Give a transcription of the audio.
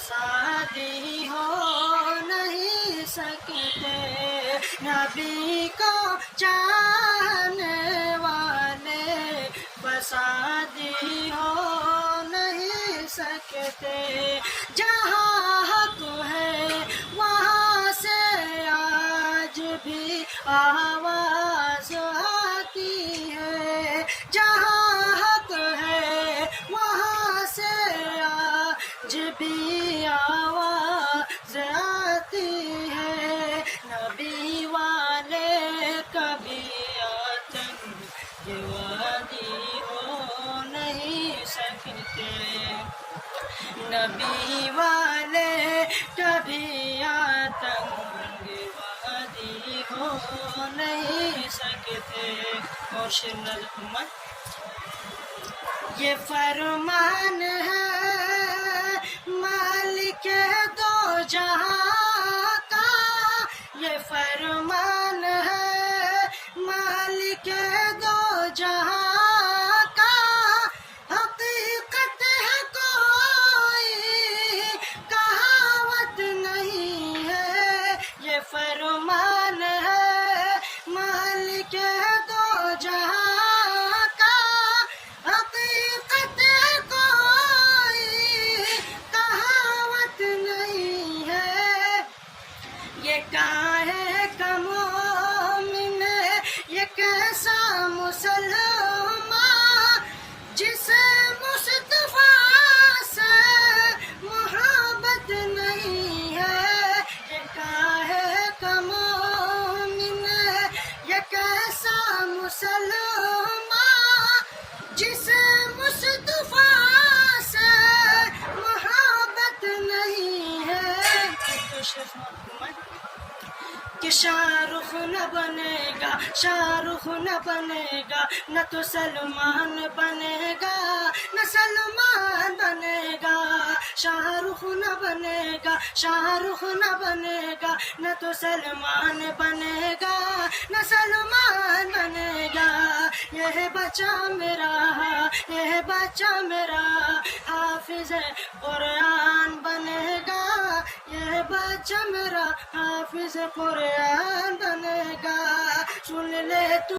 फसादी हो नहीं सकते, नबी को चाहने वाले फसादी हो नहीं सकते। जहाँ हक है वहाँ से आज भी आवाज आती है, जहाँ हक है वहाँ से आज भी आवाज आती है। नबी वाले कभी आतंकवादी हो नहीं सकते, नबी वाले कभी आतंकवादी हो नहीं सकते। और शिरनल उम्मत ये फरमान है मालिक दो जहां का, ये फरमान है मालिक दो जहां का, हकीकत है कोई कहावत नहीं है। ये फरमान है मालिक दो जहां का, हकीकत है कोई कहावत नहीं है। ये काहे का मोमिन, ये कैसा मुसलमान जिसे मुस्तफा से मोहब्बत नहीं है। ये काहे का मोमिन, ये कैसा मुसलमान जिसे मुस्तफा से मोहब्बत नहीं है। کہ شاہ رخ نہ بنے گا، شاہ رخ نہ بنے گا، نہ تو سلمان بنے گا، نہ سلمان بنے گا۔ شاہ رخ نہ بنے گا، شاہ رخ نہ بنے گا، نہ تو سلمان بنے گا، نہ سلمان بنے گا۔ یہ بچہ میرا، یہ بچہ میرا حافظ قرآن بنے گا، یہ بچہ میرا حافظ قرآن بنے گا۔ سن لے تو